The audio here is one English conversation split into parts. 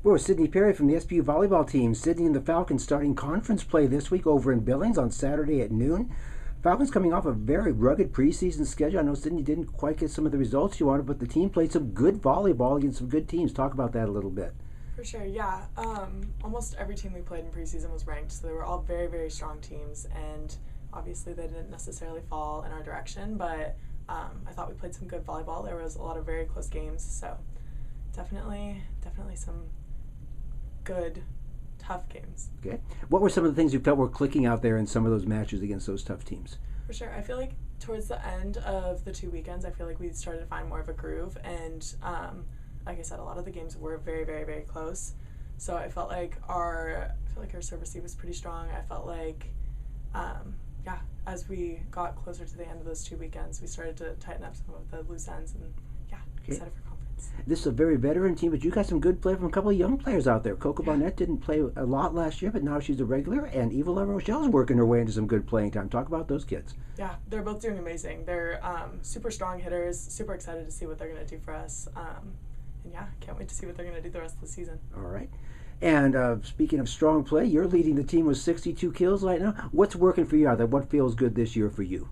Well, Sydney Perry from the SPU volleyball team. Sydney and the Falcons starting conference play this week over in Billings on Saturday at noon. Falcons coming off a very rugged preseason schedule. I know Sydney didn't quite get some of the results you wanted, but the team played some good volleyball against some good teams. Talk about that a little bit. For sure, yeah. Almost every team we played in preseason was ranked, so they were all very, very strong teams, and obviously they didn't necessarily fall in our direction, but I thought we played some good volleyball. There was a lot of very close games, so definitely some good, tough games. Okay. What were some of the things you felt were clicking out there in some of those matches against those tough teams? For sure. I feel like towards the end of the 2 weekends, I feel like we started to find more of a groove, and like I said, a lot of the games were very, very, very close. So I felt like our serve receive was pretty strong. I felt like, as we got closer to the end of those 2 weekends, we started to tighten up some of the loose ends, and excited for conference. This is a very veteran team, but you got some good play from a couple of young players out there. Coco Barnett didn't play a lot last year, but now she's a regular, and Eva LaRochelle's working her way into some good playing time. Talk about those kids. Yeah, they're both doing amazing. They're super strong hitters, super excited to see what they're going to do for us. And can't wait to see what they're going to do the rest of the season. All right. And speaking of strong play, you're leading the team with 62 kills right now. What's working for you out there? What feels good this year for you?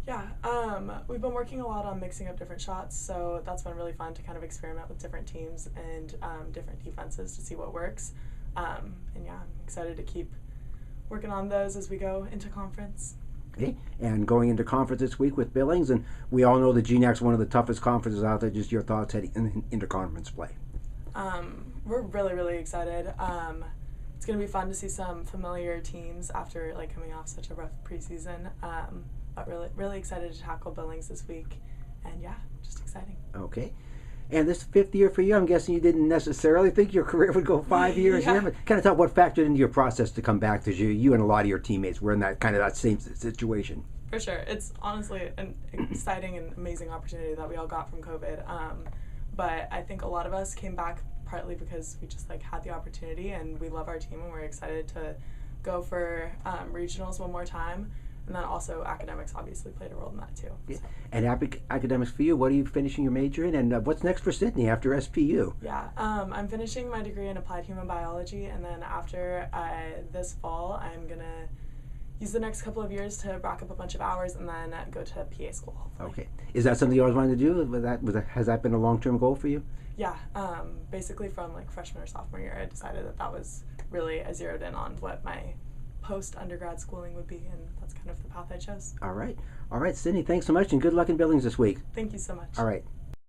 Yeah, we've been working a lot on mixing up different shots, so that's been really fun to kind of experiment with different teams and different defenses to see what works. I'm excited to keep working on those as we go into conference. Okay, and going into conference this week with Billings, and we all know the GNAC is one of the toughest conferences out there. Just your thoughts heading into conference play. We're really, really excited. It's going to be fun to see some familiar teams after coming off such a rough preseason. But really, really excited to tackle Billings this week, and just exciting. Okay. And this 5th year for you, I'm guessing you didn't necessarily think your career would go 5 years here, but kind of tell what factored into your process to come back, because you and a lot of your teammates were in that same situation. For sure. It's honestly an exciting and amazing opportunity that we all got from COVID. But I think a lot of us came back partly because we just had the opportunity, and we love our team, and we're excited to go for regionals one more time. And then also academics obviously played a role in that too. Yeah. So. And academics for you, what are you finishing your major in, and what's next for Sydney after SPU? Yeah, I'm finishing my degree in applied human biology, and then after this fall, I'm going to use the next couple of years to rack up a bunch of hours and then go to PA school, hopefully. Okay. Is that something you always wanted to do? Has that been a long-term goal for you? Yeah, basically from freshman or sophomore year, I decided that was really, I zeroed in on what my post-undergrad schooling would be, and that's kind of the path I chose. All right. All right, Sydney, thanks so much, and good luck in Billings this week. Thank you so much. All right.